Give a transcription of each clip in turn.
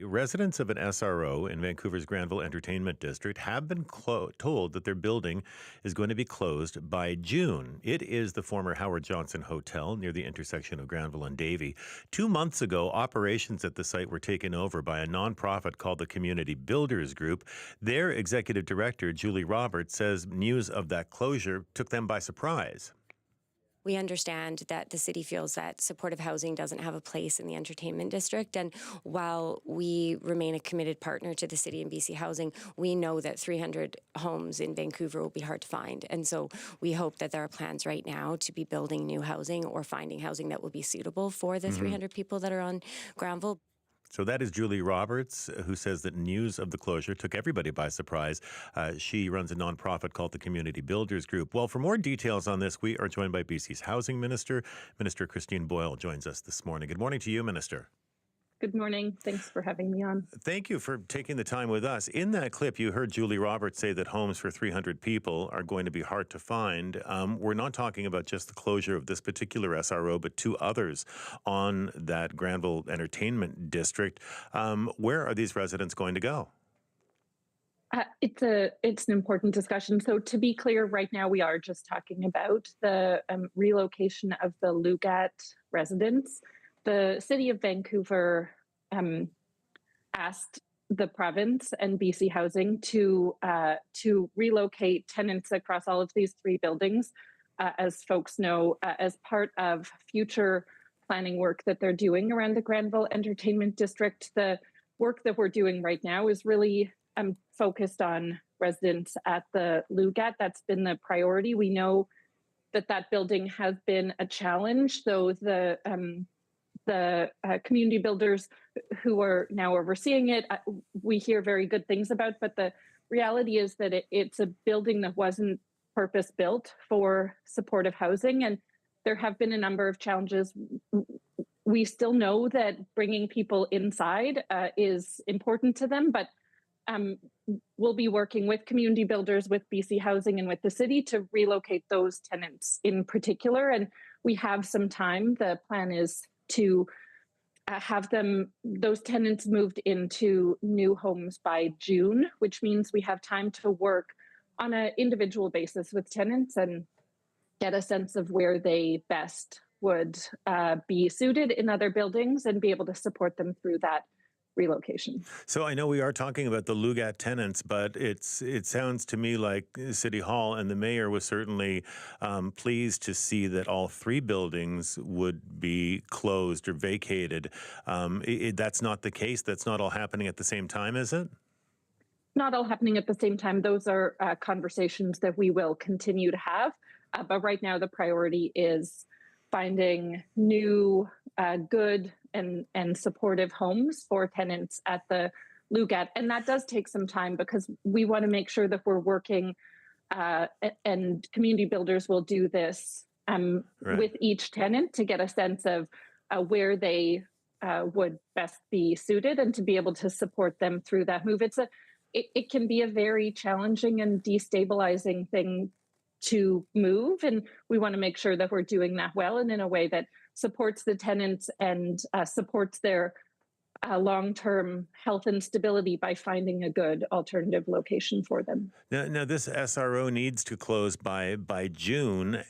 Residents of an SRO in Vancouver's Granville Entertainment District have been told that their building is going to be closed by June. It is the former Howard Johnson Hotel near the intersection of Granville and Davie. 2 months ago, operations at the site were taken over by a nonprofit called the Community Builders Group. Their executive director, Julie Roberts, says news of that closure took them by surprise. We understand that the city feels that supportive housing doesn't have a place in the entertainment district. And while we remain a committed partner to the city and BC Housing, we know that 300 homes in Vancouver will be hard to find. And so we hope that there are plans right now to be building new housing or finding housing that will be suitable for the 300 people that are on Granville. So that is Julie Roberts, who says that news of the closure took everybody by surprise. She runs a nonprofit called the Community Builders Group. Well, for more details on this, we are joined by BC's Housing Minister. Minister Christine Boyle joins us this morning. Good morning to you, Minister. Good morning. Thanks for having me on. Thank you for taking the time with us. In that clip, you heard Julie Roberts say that homes for 300 people are going to be hard to find. We're not talking about just the closure of this particular SRO, but two others on that Granville Entertainment District. Where are these residents going to go? It's an important discussion. So to be clear, right now we are just talking about the relocation of the Lugat residents. The City of Vancouver asked the province and BC Housing to relocate tenants across all of these three buildings, as folks know, as part of future planning work that they're doing around the Granville Entertainment District. The work that we're doing right now is really focused on residents at the Lugat. That's been the priority. We know that building has been a challenge, though the community builders who are now overseeing it, we hear very good things about, but the reality is that it's a building that wasn't purpose built for supportive housing, and there have been a number of challenges. We still know that bringing people inside is important to them, but we'll be working with community builders, with BC Housing and with the city to relocate those tenants in particular, and we have some time. The plan is to have those tenants moved into new homes by June, which means we have time to work on an individual basis with tenants and get a sense of where they best would be suited in other buildings and be able to support them through that relocation. So I know we are talking about the Lugat tenants, but it sounds to me like City Hall and the mayor was certainly pleased to see that all three buildings would be closed or vacated. That's not the case. That's not all happening at the same time, is it? Not all happening at the same time. Those are conversations that we will continue to have. But right now, the priority is finding new, good and supportive homes for tenants at the Lugat. And that does take some time because we want to make sure that we're working and community builders will do this with each tenant to get a sense of where they would best be suited and to be able to support them through that move. It can be a very challenging and destabilizing thing to move, and we want to make sure that we're doing that well and in a way that supports the tenants and supports their long-term health and stability by finding a good alternative location for them. Now this SRO needs to close by June.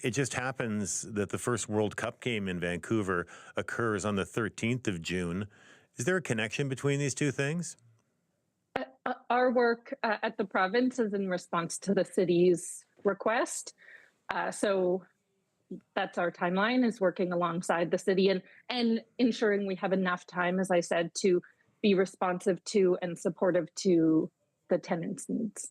It just happens that the first World Cup game in Vancouver occurs on the 13th of June. Is there a connection between these two things? Our work at the province is in response to the city's request. So that's our timeline, is working alongside the city and ensuring we have enough time, as I said, to be responsive to and supportive to the tenants' needs.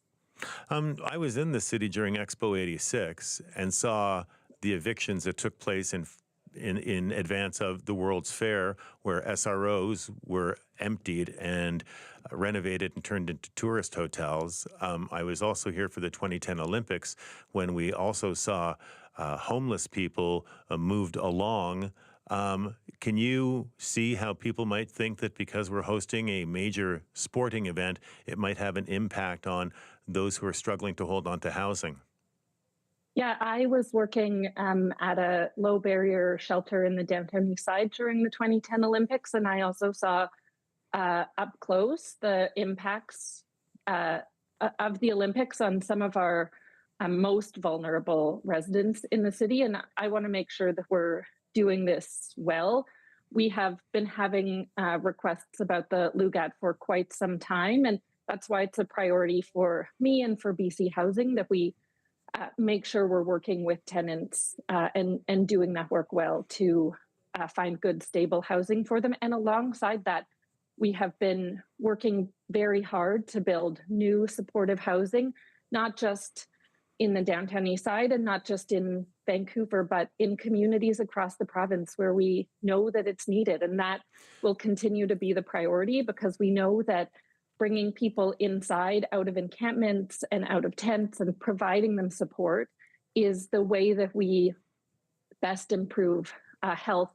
I was in the city during Expo 86 and saw the evictions that took place in advance of the World's Fair, where SROs were emptied and renovated and turned into tourist hotels. I was also here for the 2010 Olympics when we also saw homeless people moved along. Can you see how people might think that because we're hosting a major sporting event, it might have an impact on those who are struggling to hold on to housing? Yeah, I was working at a low barrier shelter in the downtown east side during the 2010 Olympics, and I also saw up close the impacts of the Olympics on some of our most vulnerable residents in the city. And I want to make sure that we're doing this well. We have been having requests about the Lugat for quite some time, and that's why it's a priority for me and for BC Housing that we make sure we're working with tenants and doing that work well to find good, stable housing for them. And alongside that, we have been working very hard to build new supportive housing, not just in the downtown east side and not just in Vancouver, but in communities across the province where we know that it's needed. And that will continue to be the priority, because we know that bringing people inside, out of encampments and out of tents and providing them support is the way that we best improve health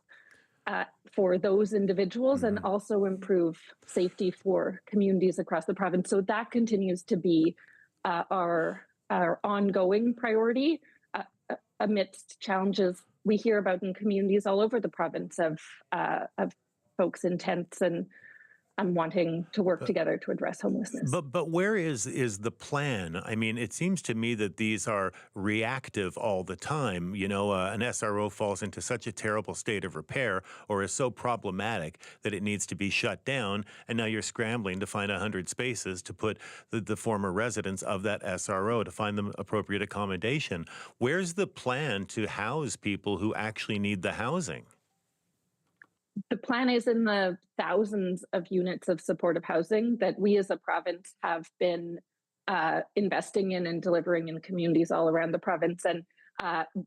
for those individuals and also improve safety for communities across the province. So that continues to be our ongoing priority amidst challenges we hear about in communities all over the province of folks in tents and wanting to work together to address homelessness. But where is the plan? I mean, it seems to me that these are reactive all the time. You know, an SRO falls into such a terrible state of repair or is so problematic that it needs to be shut down, and now you're scrambling to find 100 spaces to put the former residents of that SRO, to find them appropriate accommodation. Where's the plan to house people who actually need the housing? The plan is in the thousands of units of supportive housing that we as a province have been investing in and delivering in communities all around the province. And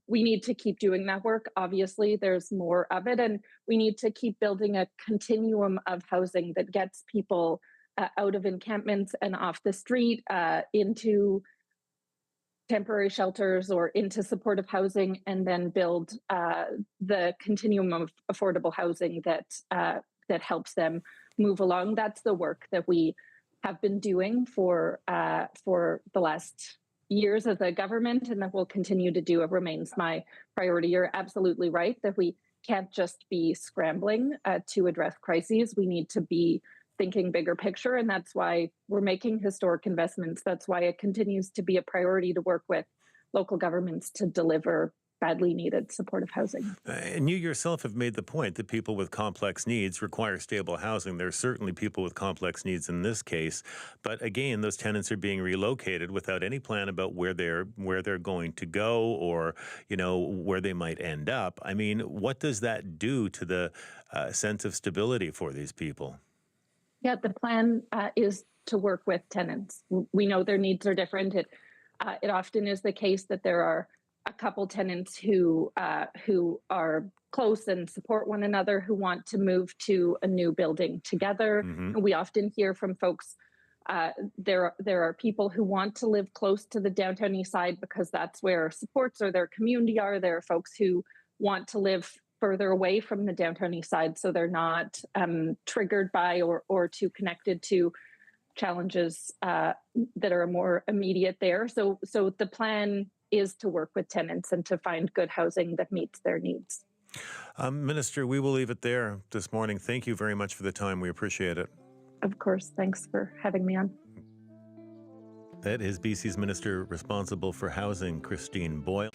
we need to keep doing that work. Obviously, there's more of it, and we need to keep building a continuum of housing that gets people out of encampments and off the street into temporary shelters or into supportive housing, and then build the continuum of affordable housing that helps them move along. That's the work that we have been doing for the last years as a government, and that we'll continue to do. It remains my priority. You're absolutely right that we can't just be scrambling to address crises. We need to be thinking bigger picture, and that's why we're making historic investments. That's why it continues to be a priority to work with local governments to deliver badly needed supportive housing. And you yourself have made the point that people with complex needs require stable housing. There are certainly people with complex needs in this case, but again, those tenants are being relocated without any plan about where they're going to go, or where they might end up. I mean, what does that do to the sense of stability for these people? Yeah, the plan is to work with tenants. We know their needs are different. It often is the case that there are a couple tenants who are close and support one another, who want to move to a new building together. Mm-hmm. We often hear from folks. There are people who want to live close to the downtown east side because that's where supports or their community are. There are folks who want to live further away from the downtown east side, so they're not triggered by or too connected to challenges that are more immediate there. So the plan is to work with tenants and to find good housing that meets their needs. Minister, we will leave it there this morning. Thank you very much for the time. We appreciate it. Of course. Thanks for having me on. That is BC's Minister responsible for Housing, Christine Boyle.